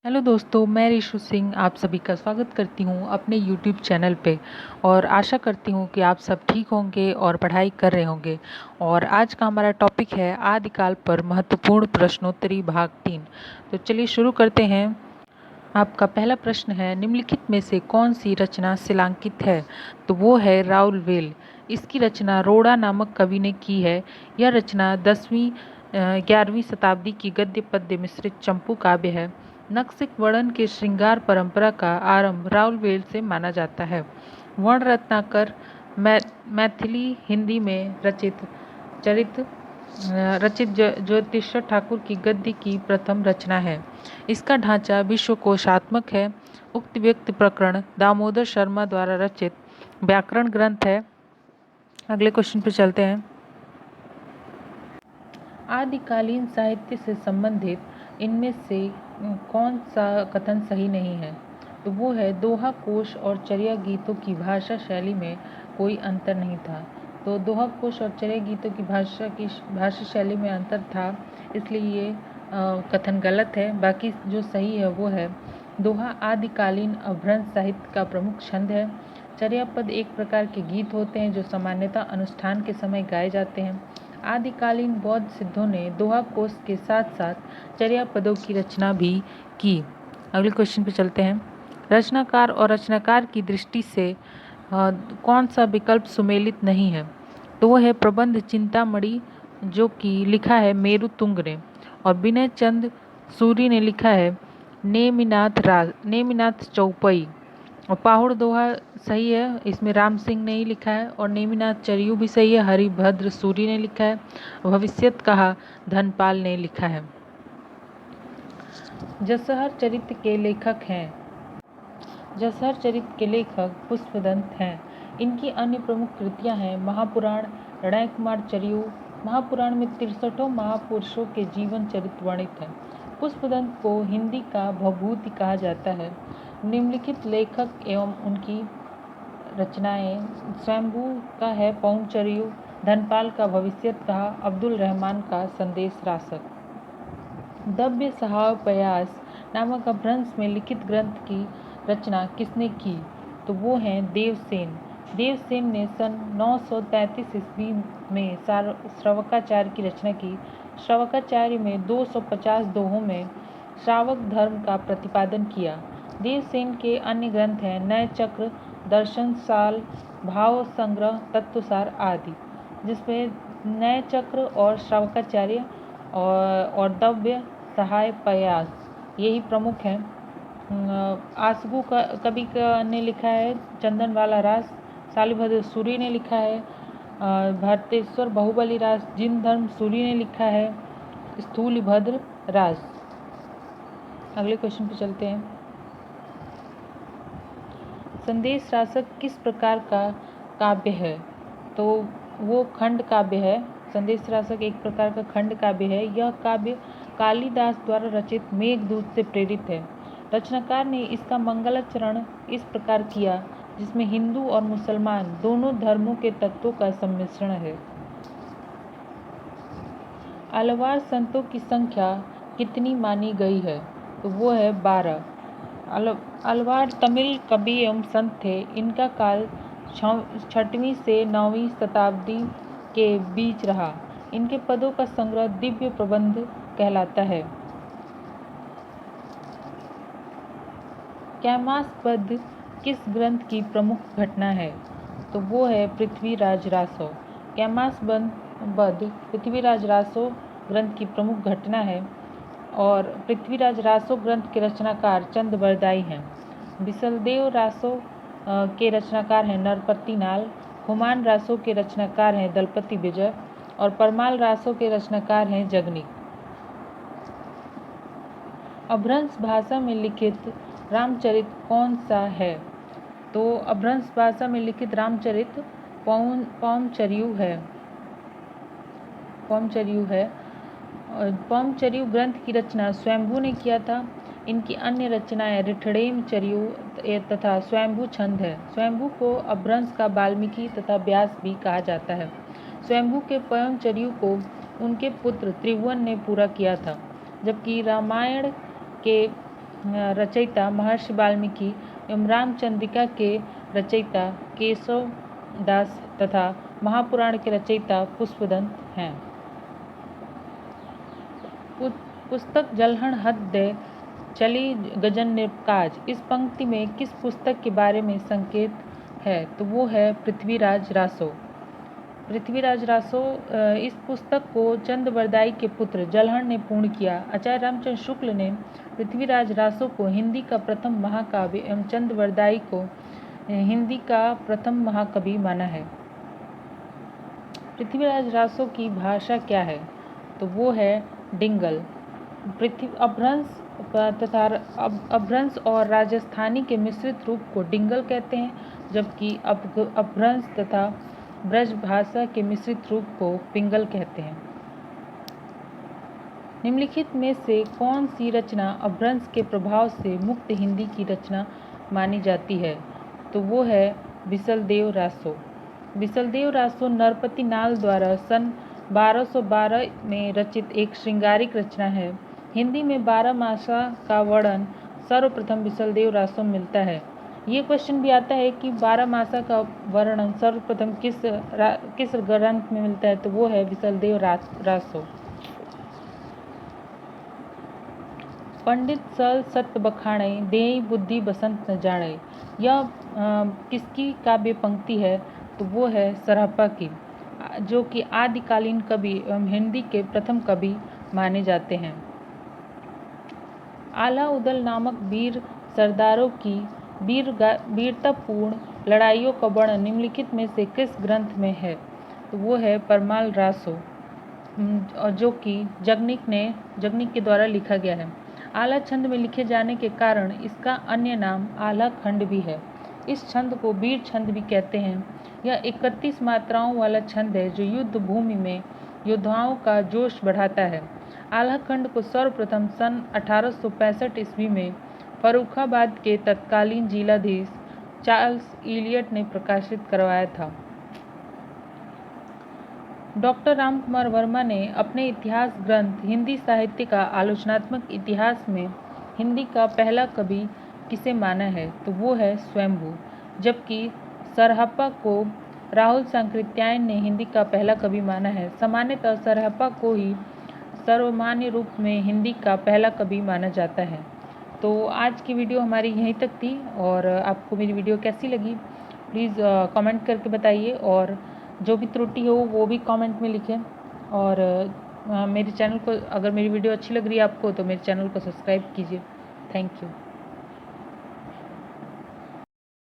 Hello दोस्तों, मैं ऋषु सिंह आप सभी का स्वागत करती हूँ अपने यूट्यूब चैनल पे। और आशा करती हूँ कि आप सब ठीक होंगे और पढ़ाई कर रहे होंगे। और आज का हमारा टॉपिक है आदिकाल पर महत्वपूर्ण प्रश्नोत्तरी भाग 3। तो चलिए शुरू करते हैं। आपका पहला प्रश्न है, निम्नलिखित में से कौन सी रचना शिलांकित है? तो वो है राउलवेल। इसकी रचना रोड़ा नामक कवि ने की है। यह रचना 10वीं 11वीं शताब्दी की गद्य पद्य मिश्रित चंपू काव्य है। नक्सिक वर्णन के श्रृंगार परंपरा का आरंभ राउलवेल से माना जाता है। वर्ण रत्नाकर मैथिली हिंदी में रचित ज्योतिषर ठाकुर की गद्य की प्रथम रचना है। इसका ढांचा विश्वकोशात्मक है। उक्त व्यक्ति प्रकरण दामोदर शर्मा द्वारा रचित व्याकरण ग्रंथ है। अगले क्वेश्चन पे चलते हैं। आदिकालीन साहित्य से संबंधित इनमें से कौन सा कथन सही नहीं है? तो वो है, दोहा कोश और चर्या गीतों की भाषा शैली में कोई अंतर नहीं था। तो दोहा कोश और चर्या गीतों की भाषा शैली में अंतर था, इसलिए ये कथन गलत है। बाकी जो सही है वो है, दोहा आदिकालीन अभ्रंश साहित्य का प्रमुख छंद है। चर्या पद एक प्रकार के गीत होते हैं जो सामान्यतः अनुष्ठान के समय गाए जाते हैं। आदिकालीन बौद्ध सिद्धों ने दोहा कोश के साथ साथ चर्या पदों की रचना भी की। अगले क्वेश्चन पे चलते हैं। रचनाकार और रचनाकार की दृष्टि से कौन सा विकल्प सुमेलित नहीं है? तो वो है प्रबंध चिंतामणि, जो कि लिखा है मेरु तुंग ने। और विनय चंद सूरी ने लिखा है नेमिनाथ चौपई। और पाहुड़ दोहा सही है, इसमें राम सिंह ने ही लिखा है। और नेमिनाथ चरियू भी सही है, हरिभद्र सूरी ने लिखा है। भविष्यत कहा धनपाल ने लिखा है। जसहर चरित्र के लेखक हैं। जसहर चरित्र के लेखक पुष्पदंत हैं। इनकी अन्य प्रमुख कृतियां हैं महापुराण, रणय कुमार चरियू। महापुराण में 63 महापुरुषों के जीवन चरित्र वर्णित हैं। पुष्पदंत को हिंदी का भवभूति कहा जाता है। निम्नलिखित लेखक एवं उनकी रचनाएं, स्वयंभू का है पौंचरियू, धनपाल का भविष्यत कहा, अब्दुल रहमान का संदेश रासक। दव्य सहापयास नामक अपभ्रंश में लिखित ग्रंथ की रचना किसने की? तो वो हैं देवसेन। देवसेन ने सन 933 ईस्वी में श्रावकाचार्य की रचना की। श्रावकाचार्य में 250 दोहों में श्रावक धर्म का प्रतिपादन किया। देवसेन के अन्य ग्रंथ हैं नय चक्र, दर्शन साल, भाव संग्रह, तत्वसार आदि, जिसमें नय चक्र और श्रावकाचार्य और दव्य सहाय प्रयास यही प्रमुख हैं। आसगु कवि ने लिखा है चंदनवाला रास। शालिभद्र सूरी ने लिखा है भरतेश्वर बाहुबली रास। जिन धर्म सूरी ने लिखा है स्थूलिभद्र रास। अगले क्वेश्चन पे चलते हैं। संदेश रासक किस प्रकार का काव्य है? तो वो खंड काव्य है। संदेश रासक एक प्रकार का खंड काव्य है। यह काव्य कालिदास द्वारा रचित मेघदूत से प्रेरित है। रचनाकार ने इसका मंगलाचरण इस प्रकार किया जिसमें हिंदू और मुसलमान दोनों धर्मों के तत्वों का सम्मिश्रण है। अलवार संतों की संख्या कितनी मानी गई है? तो वो है 12। अलवार तमिल कवि एवं संत थे। इनका काल 6वीं से 9वीं शताब्दी के बीच रहा। इनके पदों का संग्रह दिव्य प्रबंध कहलाता है। कैमास पद किस ग्रंथ की प्रमुख घटना है? तो वो है पृथ्वीराज रासो। कैमास पद पृथ्वीराज रासो ग्रंथ की प्रमुख घटना है। और पृथ्वीराज रासो ग्रंथ के रचनाकार चंद बरदाई हैं। बिसलदेव रासो के रचनाकार हैं नरपति नाल। हुमान रासो के रचनाकार हैं दलपति विजय। और परमाल रासो के रचनाकार हैं जगनिक। अभ्रंश भाषा में लिखित रामचरित कौन सा है? तो अभ्रंश भाषा में लिखित रामचरित पौंचरियू है। पौंचरियू ग्रंथ की रचना स्वयंभू ने किया था। इनकी अन्य रचनाएं ऋठिणेम चरियू तथा स्वयंभू छंद है। स्वयंभू को अभ्रंश का वाल्मीकि तथा व्यास भी कहा जाता है। स्वयंभू के पौंचरियू को उनके पुत्र त्रिभुवन ने पूरा किया था, जबकि रामायण के रचयिता महर्षि वाल्मीकि एवं रामचंद्रिका के रचयिता केशव दास तथा महापुराण के रचयिता पुष्पदंत हैं। पुस्तक जलहण हृदय चली गजन निर्काज, इस पंक्ति में किस पुस्तक के बारे में संकेत है? तो वो है पृथ्वीराज रासो। पृथ्वीराज रासो इस पुस्तक को चंद्रवरदाई के पुत्र जलहण ने पूर्ण किया। आचार्य रामचंद्र शुक्ल ने पृथ्वीराज रासो को हिंदी का प्रथम महाकाव्य एवं चंद्रवरदाई को हिंदी का प्रथम महाकवि माना है। पृथ्वीराज रासो की भाषा क्या है? तो वो है डिंगल। अपभ्रंश और राजस्थानी के मिश्रित रूप को डिंगल कहते हैं, जबकि अपभ्रंश तथा ब्रज भाषा के मिश्रित रूप को पिंगल कहते हैं। निम्नलिखित में से कौन सी रचना अपभ्रंश के प्रभाव से मुक्त हिंदी की रचना मानी जाती है? तो वो है बिसलदेव रासो। बिसलदेव रासो नरपति नाल द्वारा सन 1212 में रचित एक श्रृंगारिक रचना है। हिंदी में 12 मासा का वर्णन सर्वप्रथम बिसलदेव रासो में मिलता है। ये क्वेश्चन भी आता है कि 12 मासा का वर्णन सर्वप्रथम किस ग्रंथ में मिलता है? तो वो है बिसलदेव रासो। पंडित सल सत्य बखाणे देई बुद्धि बसंत न जाने, यह किसकी काव्य पंक्ति है? तो वो है सरहप्पा की, जो कि आदिकालीन कवि एवं हिंदी के प्रथम कवि माने जाते हैं। आला उदल नामक वीर सरदारों की वीरतापूर्ण लड़ाइयों का वर्णन निम्नलिखित में से किस ग्रंथ में है? तो वो है परमाल रासो, जो कि जगनिक के द्वारा लिखा गया है। आला छंद में लिखे जाने के कारण इसका अन्य नाम आला खंड भी है। इस छंद को वीर छंद भी कहते हैं। यह 31 मात्राओं वाला छंद है जो युद्ध भूमि में योद्धाओं का जोश बढ़ाता है। आला खंड को सर्वप्रथम सन 1865 ईस्वी में फर्रुखाबाद के तत्कालीन जिलाधीश चार्ल्स इलियट ने प्रकाशित करवाया था। डॉक्टर रामकुमार वर्मा ने अपने इतिहास ग्रंथ हिंदी साहित्य का आलोचनात्मक इतिहास में हिंदी का पहला कवि किसे माना है? तो वो है स्वयंभू, जबकि सरहप्पा को राहुल सांकृत्यायन ने हिंदी का पहला कवि माना है। सामान्यतः सरहप्पा को ही सर्वमान्य रूप में हिंदी का पहला कवि माना जाता है। तो आज की वीडियो हमारी यहीं तक थी, और आपको मेरी वीडियो कैसी लगी प्लीज़ कमेंट करके बताइए, और जो भी त्रुटि हो वो भी कमेंट में लिखें। और मेरे चैनल को, अगर मेरी वीडियो अच्छी लग रही है आपको, तो मेरे चैनल को सब्सक्राइब कीजिए। Thank you.